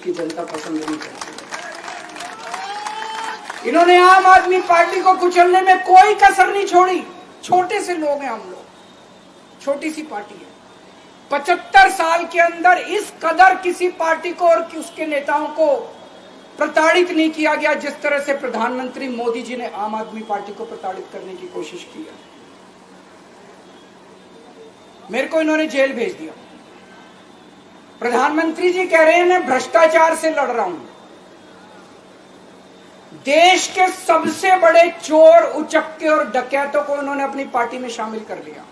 की जनता पसंद नहीं करती। इन्होंने आम आदमी पार्टी को कुचलने में कोई कसर नहीं छोड़ी। छोटे से लोग हैं हम लोग, छोटी सी पार्टी है। 75 साल के अंदर इस कदर किसी पार्टी को और उसके नेताओं को प्रताड़ित नहीं किया गया जिस तरह से प्रधानमंत्री मोदी जी ने आम आदमी पार्टी को प्रताड़ित करने की कोशिश की है। मेरे को इन्होंने जेल भेज दिया। प्रधानमंत्री जी कह रहे हैं मैं भ्रष्टाचार से लड़ रहा हूं। देश के सबसे बड़े चोर, उचक्के और डकैतों को उन्होंने अपनी पार्टी में शामिल कर लिया।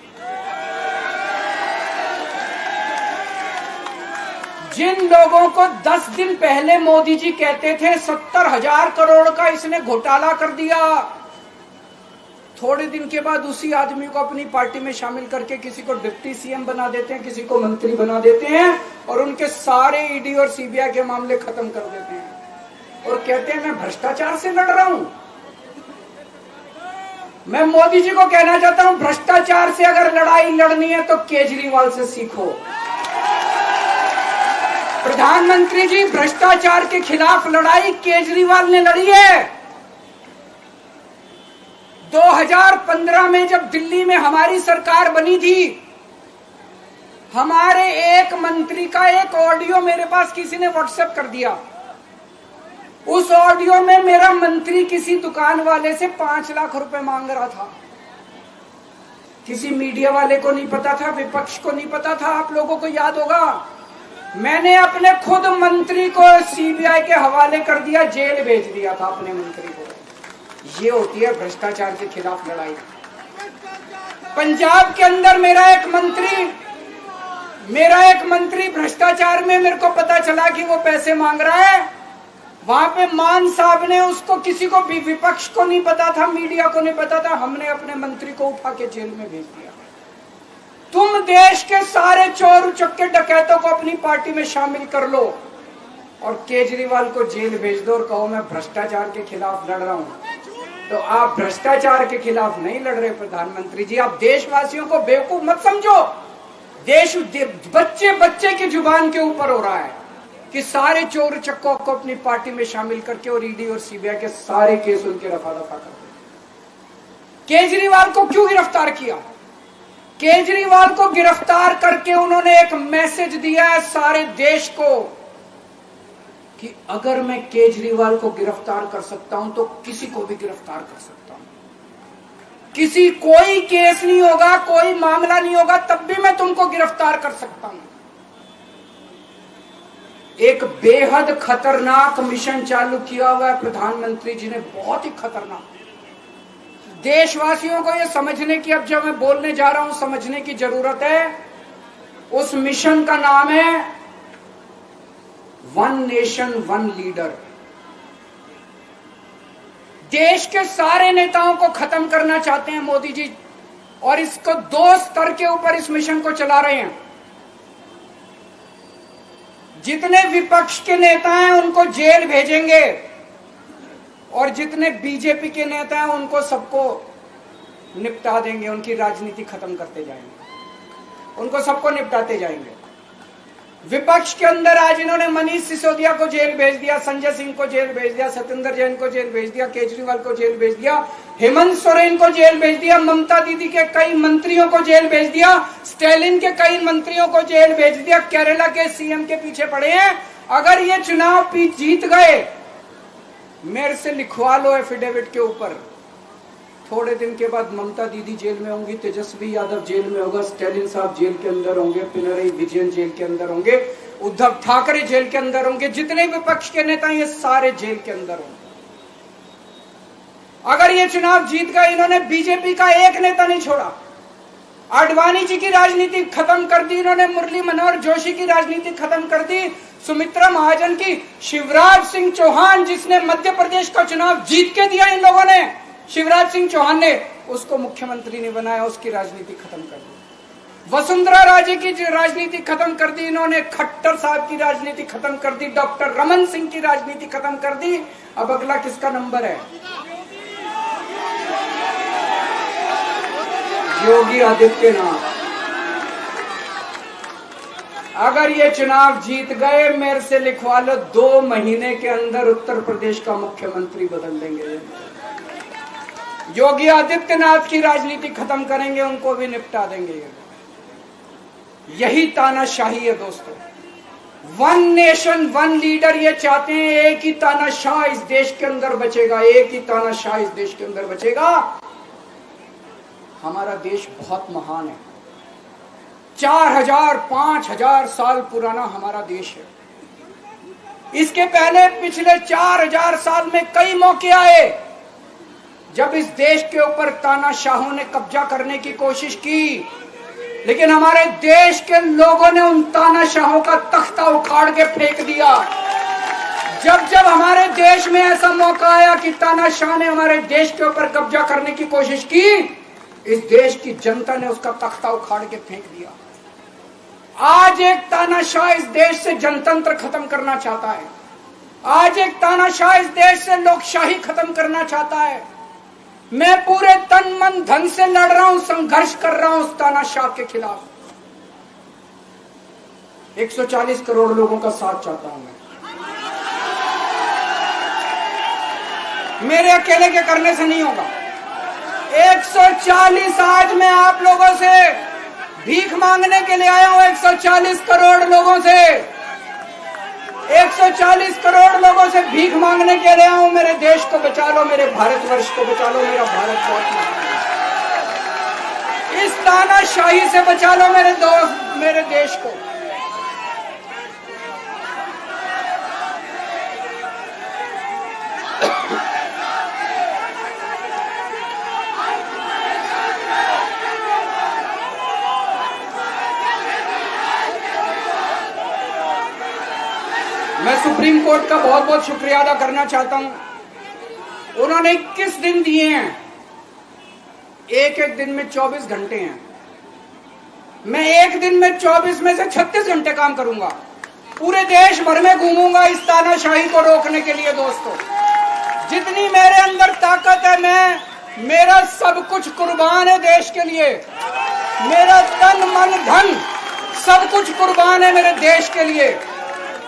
जिन लोगों को 10 दिन पहले मोदी जी कहते थे 70,000 करोड़ का इसने घोटाला कर दिया, थोड़े दिन के बाद उसी आदमी को अपनी पार्टी में शामिल करके किसी को डिप्टी सीएम बना देते हैं, किसी को मंत्री बना देते हैं और उनके सारे ईडी और सीबीआई के मामले खत्म कर देते हैं और कहते हैं मैं भ्रष्टाचार से लड़ रहा हूं। मैं मोदी जी को कहना चाहता हूं, भ्रष्टाचार से अगर लड़ाई लड़नी है तो केजरीवाल से सीखो। प्रधानमंत्री जी, भ्रष्टाचार के खिलाफ लड़ाई केजरीवाल ने लड़ी है। 2015 में जब दिल्ली में हमारी सरकार बनी थी, हमारे एक मंत्री का एक ऑडियो मेरे पास किसी ने व्हाट्सएप कर दिया। उस ऑडियो में मेरा मंत्री किसी दुकान वाले से 5 लाख रुपए मांग रहा था। किसी मीडिया वाले को नहीं पता था, विपक्ष को नहीं पता था। आप लोगों को याद होगा, मैंने अपने खुद मंत्री को सीबीआई के हवाले कर दिया, जेल भेज दिया था अपने मंत्री को। ये होती है भ्रष्टाचार के खिलाफ लड़ाई। पंजाब के अंदर मेरा एक मंत्री भ्रष्टाचार में, मेरे को पता चला कि वो पैसे मांग रहा है। वहां पे मान साहब ने उसको, किसी को भी, विपक्ष को नहीं पता था, मीडिया को नहीं पता था, हमने अपने मंत्री को उठा के जेल में भेज दिया। तुम देश के सारे चोर उचक्के डकैतों को अपनी पार्टी में शामिल कर लो और केजरीवाल को जेल भेज दो और कहो मैं भ्रष्टाचार के खिलाफ लड़ रहा हूं। तो आप भ्रष्टाचार के खिलाफ नहीं लड़ रहे प्रधानमंत्री जी। आप देशवासियों को बेवकूफ मत समझो। देश बच्चे बच्चे की जुबान के ऊपर हो रहा है कि सारे चोर चक्कों को अपनी पार्टी में शामिल करके और ईडी और सीबीआई के सारे केस उनके रफा दफा कर दे। केजरीवाल को क्यों गिरफ्तार किया? केजरीवाल को गिरफ्तार करके उन्होंने एक मैसेज दिया है सारे देश को कि अगर मैं केजरीवाल को गिरफ्तार कर सकता हूं तो किसी को भी गिरफ्तार कर सकता हूं। कोई केस नहीं होगा, कोई मामला नहीं होगा, तब भी मैं तुमको गिरफ्तार कर सकता हूं। एक बेहद खतरनाक मिशन चालू किया हुआ है प्रधानमंत्री जी ने, बहुत ही खतरनाक। देशवासियों को यह समझने की, अब जब मैं बोलने जा रहा हूं, समझने की जरूरत है। उस मिशन का नाम है वन नेशन वन लीडर। देश के सारे नेताओं को खत्म करना चाहते हैं मोदी जी और इसको 2 स्तर के ऊपर इस मिशन को चला रहे हैं। जितने विपक्ष के नेता हैं उनको जेल भेजेंगे और जितने बीजेपी के नेता हैं उनको सबको निपटा देंगे, उनकी राजनीति खत्म करते जाएंगे, उनको सबको निपटाते जाएंगे। विपक्ष के अंदर आज इन्होंने मनीष सिसोदिया को जेल भेज दिया, संजय सिंह को जेल भेज दिया, सत्येंद्र जैन को जेल भेज दिया, केजरीवाल को जेल भेज दिया, हेमंत सोरेन को जेल भेज दिया, ममता दीदी के कई मंत्रियों को जेल भेज दिया, स्टालिन के कई मंत्रियों को जेल भेज दिया, केरला के सीएम के पीछे पड़े हैं। अगर ये चुनाव जीत गए, मेरे से लिखवा लो एफिडेविट के ऊपर, थोड़े दिन के बाद ममता दीदी जेल में होंगी, तेजस्वी यादव जेल में होगा, स्टालिन साहब जेल के अंदर होंगे, पिनरई विजयन जेल के अंदर होंगे, उद्धव ठाकरे जेल के अंदर होंगे, जितने विपक्ष के नेता ये सारे जेल के अंदर होंगे। अगर ये चुनाव जीत गए, इन्होंने बीजेपी का एक नेता नहीं छोड़ा। आडवाणी जी की राजनीति खत्म कर दी इन्होंने, मुरली मनोहर जोशी की राजनीति खत्म कर दी, सुमित्रा महाजन की, शिवराज सिंह चौहान जिसने मध्य प्रदेश का चुनाव जीत के दिया इन लोगों ने, शिवराज सिंह चौहान ने उसको मुख्यमंत्री नहीं बनाया, उसकी राजनीति खत्म कर दी। वसुंधरा राजे की राजनीति खत्म कर दी इन्होंने, खट्टर साहब की राजनीति खत्म कर दी, डॉक्टर रमन सिंह की राजनीति खत्म कर दी। अब अगला किसका नंबर है? योगी आदित्यनाथ। अगर ये चुनाव जीत गए, मेरे से लिखवा लो, 2 महीने के अंदर उत्तर प्रदेश का मुख्यमंत्री बदल देंगे। योगी आदित्यनाथ की राजनीति खत्म करेंगे, उनको भी निपटा देंगे। यही तानाशाही है दोस्तों। 1 नेशन 1 लीडर ये चाहते हैं। एक ही तानाशाह इस देश के अंदर बचेगा, एक ही तानाशाह इस देश के अंदर बचेगा। हमारा देश बहुत महान है। 4000 5000 साल पुराना हमारा देश है। इसके पहले पिछले 4000 साल में कई मौके आए जब इस देश के ऊपर तानाशाहों ने कब्जा करने की कोशिश की, लेकिन हमारे देश के लोगों ने उन तानाशाहों का तख्ता उखाड़ के फेंक दिया। जब जब हमारे देश में ऐसा मौका आया कि तानाशाह ने हमारे देश के ऊपर कब्जा करने की कोशिश की, इस देश की जनता ने उसका तख्ता उखाड़ के फेंक दिया। आज एक तानाशाह इस देश से जनतंत्र खत्म करना चाहता है। आज एक तानाशाह इस देश से लोकशाही खत्म करना चाहता है। मैं पूरे तन मन धन से लड़ रहा हूं, संघर्ष कर रहा हूं उस तानाशाह के खिलाफ। 140 करोड़ लोगों का साथ चाहता हूं मैं। मेरे अकेले के करने से नहीं होगा। 140 आज मैं आप लोगों से भीख मांगने के लिए आया हूं। 140 करोड़ लोगों से, 140 करोड़ लोगों से भीख मांगने के लिए आया हूं। मेरे देश को बचा लो, मेरे भारतवर्ष को बचा लो। मेरा भारत बहुत महान है। इस तानाशाही से बचा लो मेरे दोस्त, मेरे देश को। मैं सुप्रीम कोर्ट का बहुत बहुत शुक्रिया अदा करना चाहता हूं। उन्होंने 21 दिन दिए हैं। एक एक दिन में 24 घंटे हैं। मैं एक दिन में 24 में से 36 घंटे काम करूंगा। पूरे देश भर में घूमूंगा इस तानाशाही को रोकने के लिए। दोस्तों, जितनी मेरे अंदर ताकत है, मेरा सब कुछ कुर्बान है देश के लिए। मेरा तन मन धन सब कुछ कुर्बान है मेरे देश के लिए।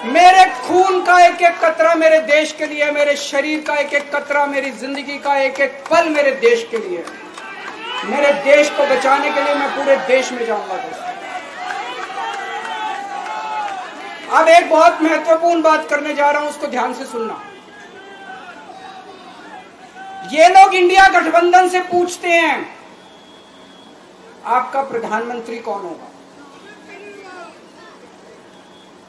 मेरे खून का एक एक कतरा मेरे देश के लिए, मेरे शरीर का एक एक कतरा, मेरी जिंदगी का एक एक पल मेरे देश के लिए। मेरे देश को बचाने के लिए मैं पूरे देश में जाऊंगा दोस्तों। अब एक बहुत महत्वपूर्ण बात करने जा रहा हूं, उसको ध्यान से सुनना। ये लोग इंडिया गठबंधन से पूछते हैं आपका प्रधानमंत्री कौन होगा।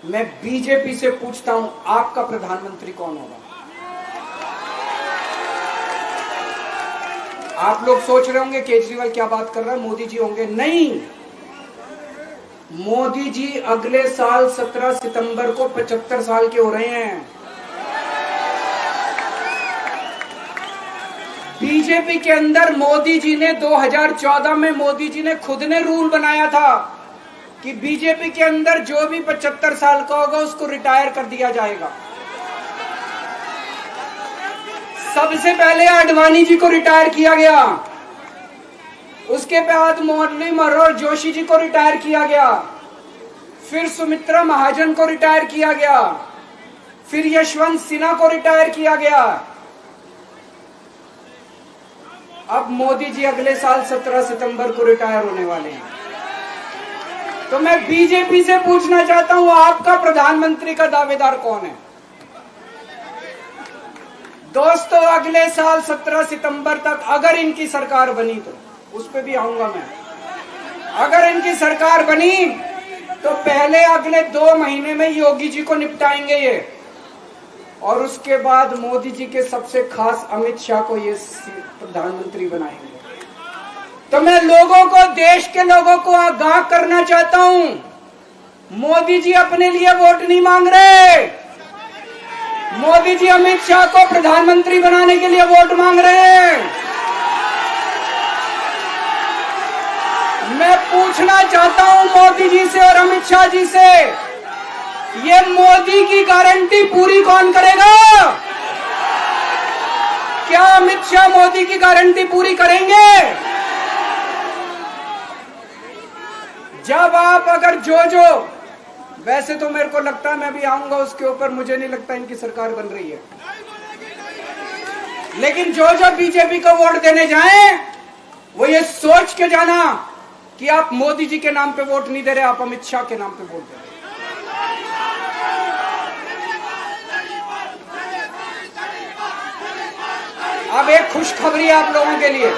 मैं बीजेपी से पूछता हूं आपका प्रधानमंत्री कौन होगा। आप लोग सोच रहे होंगे केजरीवाल क्या बात कर रहा है, मोदी जी होंगे। नहीं, मोदी जी अगले साल 17 सितंबर को 75 साल के हो रहे हैं। बीजेपी के अंदर मोदी जी ने 2014 में मोदी जी ने खुद ने रूल बनाया था कि बीजेपी के अंदर जो भी 75 साल का होगा उसको रिटायर कर दिया जाएगा। सबसे पहले आडवाणी जी को रिटायर किया गया, उसके बाद मुरली मनोहर जोशी जी को रिटायर किया गया, फिर सुमित्रा महाजन को रिटायर किया गया, फिर यशवंत सिन्हा को रिटायर किया गया। अब मोदी जी अगले साल 17 सितंबर को रिटायर होने वाले हैं। तो मैं बीजेपी से पूछना चाहता हूं आपका प्रधानमंत्री का दावेदार कौन है। दोस्तों, अगले साल 17 सितंबर तक अगर इनकी सरकार बनी, तो उस पर भी आऊंगा मैं। अगर इनकी सरकार बनी तो पहले अगले 2 महीने में योगी जी को निपटाएंगे ये, और उसके बाद मोदी जी के सबसे खास अमित शाह को ये प्रधानमंत्री बनाएंगे। तो मैं लोगों को, देश के लोगों को आगाह करना चाहता हूं, मोदी जी अपने लिए वोट नहीं मांग रहे। मोदी जी अमित शाह को प्रधानमंत्री बनाने के लिए वोट मांग रहे हैं। मैं पूछना चाहता हूं मोदी जी से और अमित शाह जी से, ये मोदी की गारंटी पूरी कौन करेगा? क्या अमित शाह मोदी की गारंटी पूरी करेंगे? जब आप अगर जो वैसे तो मेरे को लगता है मैं भी आऊंगा उसके ऊपर, मुझे नहीं लगता इनकी सरकार बन रही है। लेकिन जो जो बीजेपी को वोट देने जाएं वो ये सोच के जाना कि आप मोदी जी के नाम पे वोट नहीं दे रहे, आप अमित शाह के नाम पे वोट दे रहे। अब एक खुशखबरी है आप लोगों के लिए,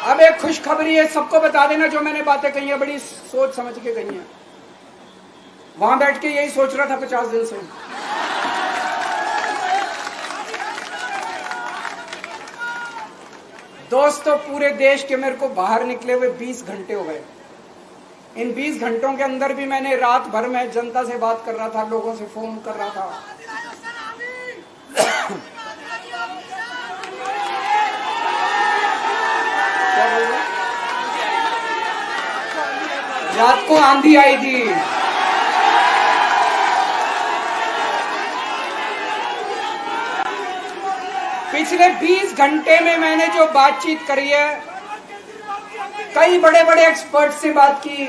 अब एक खुशखबरी है, सबको बता देना जो मैंने बातें कही है बड़ी सोच समझ के कही है। वहां बैठ के यही सोच रहा था 50 दिन से। दोस्तों पूरे देश के मेरे को बाहर निकले हुए 20 घंटे हो गए। इन 20 घंटों के अंदर भी मैंने रात भर में जनता से बात कर रहा था, लोगों से फोन कर रहा था। रात को आंधी आई थी, पिछले 20 घंटे में मैंने जो बातचीत करी है, कई बड़े बड़े एक्सपर्ट से बात की,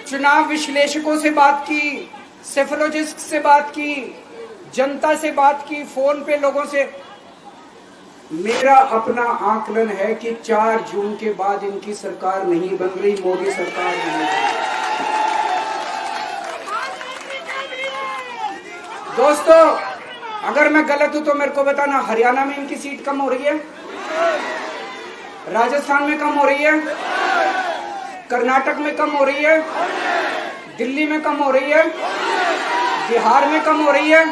चुनाव विश्लेषकों से बात की, सेफोलॉजिस्ट से बात की, जनता से बात की, फोन पे लोगों से। मेरा अपना आकलन है कि 4 जून के बाद इनकी सरकार नहीं बन रही, मोदी सरकार नहीं बन रही। दोस्तों अगर मैं गलत हूं तो मेरे को बताना, हरियाणा में इनकी सीट कम हो रही है, राजस्थान में कम हो रही है, कर्नाटक में कम हो रही है, दिल्ली में कम हो रही है, बिहार में कम हो रही है,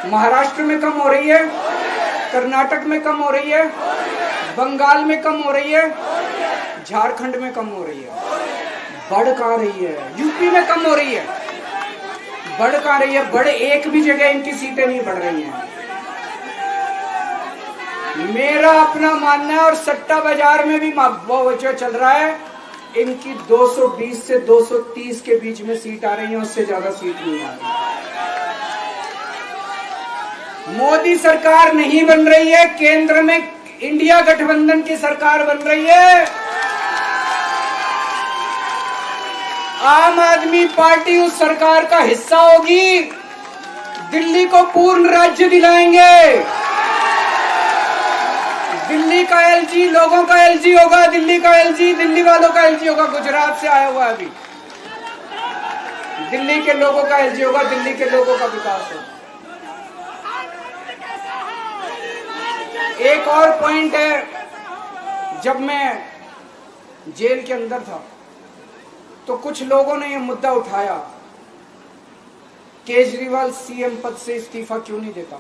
महाराष्ट्र में कम हो रही है, कर्नाटक में कम हो रही है, बंगाल में कम हो रही है, झारखंड में कम हो रही है। बढ़ कहां रही है? यूपी में कम हो रही है, बढ़ कहां रही है? बड़े एक भी जगह इनकी सीटें नहीं बढ़ रही हैं। मेरा अपना मानना है, और सट्टा बाजार में भी जो चल रहा है, इनकी 220 से 230 के बीच में सीट आ रही है, उससे ज्यादा सीट नहीं आ रही। मोदी सरकार नहीं बन रही है, केंद्र में इंडिया गठबंधन की सरकार बन रही है। आम आदमी पार्टी उस सरकार का हिस्सा होगी, दिल्ली को पूर्ण राज्य दिलाएंगे। दिल्ली का एलजी लोगों का एलजी होगा, दिल्ली का एलजी दिल्ली वालों का एलजी होगा। गुजरात से आया हुआ अभी, दिल्ली के लोगों का एलजी होगा, दिल्ली के लोगों का विकास होगा। एक और पॉइंट है, जब मैं जेल के अंदर था तो कुछ लोगों ने यह मुद्दा उठाया, केजरीवाल सीएम पद से इस्तीफा क्यों नहीं देता।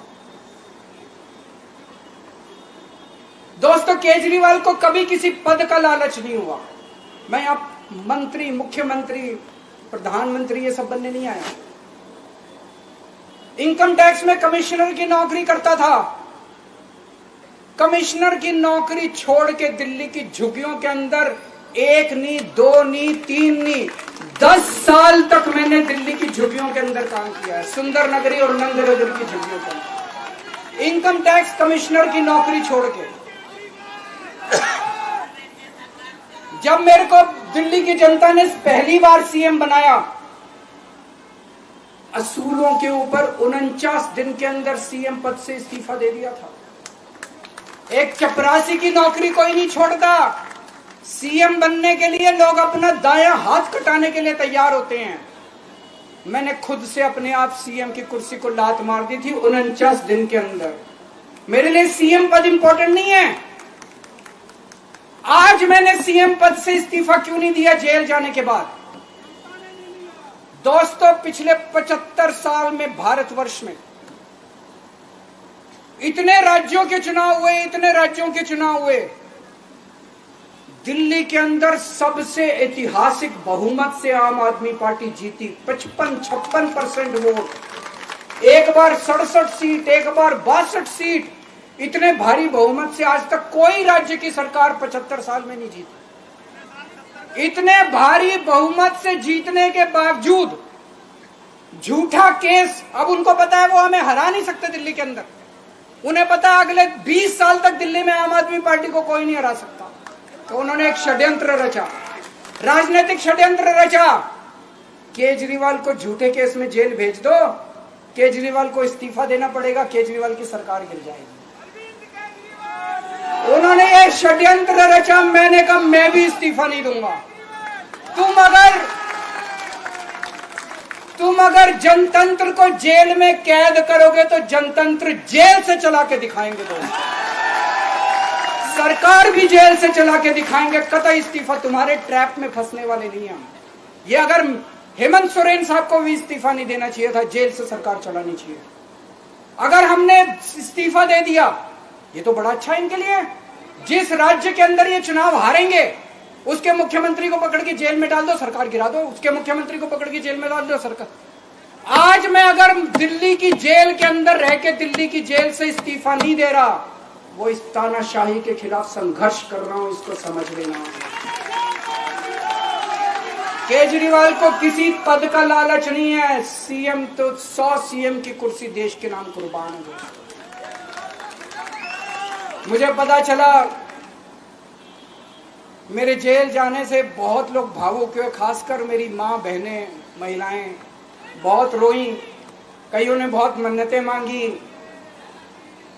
दोस्तों केजरीवाल को कभी किसी पद का लालच नहीं हुआ। मैं अब मंत्री, मुख्यमंत्री, प्रधानमंत्री ये सब बनने नहीं आया। इनकम टैक्स में कमिश्नर की नौकरी करता था, कमिश्नर की नौकरी छोड़ के दिल्ली की झुग्गियों के अंदर 1 नहीं, 2 नहीं, 3 नहीं, 10 साल तक मैंने दिल्ली की झुग्गियों के अंदर काम किया है, सुंदर नगरी और नंद नगरी की झुग्गियों के अंदर, इनकम टैक्स कमिश्नर की नौकरी छोड़ के। जब मेरे को दिल्ली की जनता ने पहली बार सीएम बनाया, असूलों के ऊपर 49 दिन के अंदर सीएम पद से इस्तीफा दे दिया था। एक चपरासी की नौकरी कोई नहीं छोड़ता। सीएम बनने के लिए लोग अपना दायां हाथ कटाने के लिए तैयार होते हैं। मैंने खुद से अपने आप सीएम की कुर्सी को लात मार दी थी 49 दिन के अंदर। मेरे लिए सीएम पद इंपॉर्टेंट नहीं है। आज मैंने सीएम पद से इस्तीफा क्यों नहीं दिया जेल जाने के बाद? दोस्तों पिछले 75 साल में भारतवर्ष में इतने राज्यों के चुनाव हुए, इतने राज्यों के चुनाव हुए, दिल्ली के अंदर सबसे ऐतिहासिक बहुमत से आम आदमी पार्टी जीती, 55-56% वोट। एक बार 67 सीट, एक बार 62 सीट, इतने भारी बहुमत से आज तक कोई राज्य की सरकार 75 साल में नहीं जीती। इतने भारी बहुमत से जीतने के बावजूद झूठा केस, अब उनको पता है वो हमें हरा नहीं सकते दिल्ली के अंदर। उन्हें पता है अगले 20 साल तक दिल्ली में आम आदमी पार्टी को कोई नहीं हरा सकता। तो उन्होंने एक षड्यंत्र रचा, राजनीतिक षड्यंत्र रचा केजरीवाल को झूठे केस में जेल भेज दो, केजरीवाल को इस्तीफा देना पड़ेगा, केजरीवाल की सरकार गिर जाएगी। उन्होंने ये षड्यंत्र रचा, मैंने कहा मैं भी इस्तीफा नहीं दूंगा। तुम अगर जनतंत्र को जेल में कैद करोगे तो जनतंत्र जेल से चला के दिखाएंगे, तो सरकार भी जेल से चला के दिखाएंगे। कतई इस्तीफा, तुम्हारे ट्रैप में फंसने वाले नहीं हम। ये अगर हेमंत सोरेन साहब को भी इस्तीफा नहीं देना चाहिए था, जेल से सरकार चलानी चाहिए। अगर हमने इस्तीफा दे दिया, ये तो बड़ा अच्छा इनके लिए। जिस राज्य के अंदर ये चुनाव हारेंगे उसके मुख्यमंत्री को पकड़ के जेल में डाल दो, सरकार गिरा दो। उसके मुख्यमंत्री को पकड़ के जेल में डाल दो, सरकार। आज मैं अगर दिल्ली की जेल के अंदर रह के दिल्ली की जेल से इस्तीफा नहीं दे रहा, वो इस तानाशाही के खिलाफ संघर्ष कर रहा हूं, इसको समझ लेना। केजरीवाल को किसी पद का लालच नहीं है। सीएम तो 100 सीएम की कुर्सी देश के नाम कुर्बान हो। मुझे पता चला, मेरे जेल जाने से बहुत लोग भावुक हुए, खासकर मेरी माँ, बहनें, महिलाएं बहुत रोई, कईयों ने बहुत मन्नतें मांगी।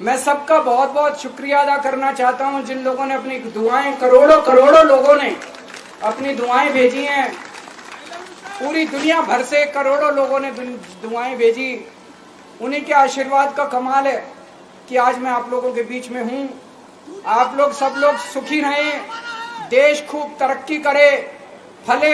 मैं सबका बहुत बहुत शुक्रिया अदा करना चाहता हूं, जिन लोगों ने अपनी दुआएं, करोड़ों लोगों ने अपनी दुआएं भेजी हैं। पूरी दुनिया भर से करोड़ों लोगों ने दुआएं भेजी। उन्हीं के आशीर्वाद का कमाल है कि आज मैं आप लोगों के बीच में हूं। आप लोग सब लोग सुखी रहें, देश खूब तरक्की करे, फले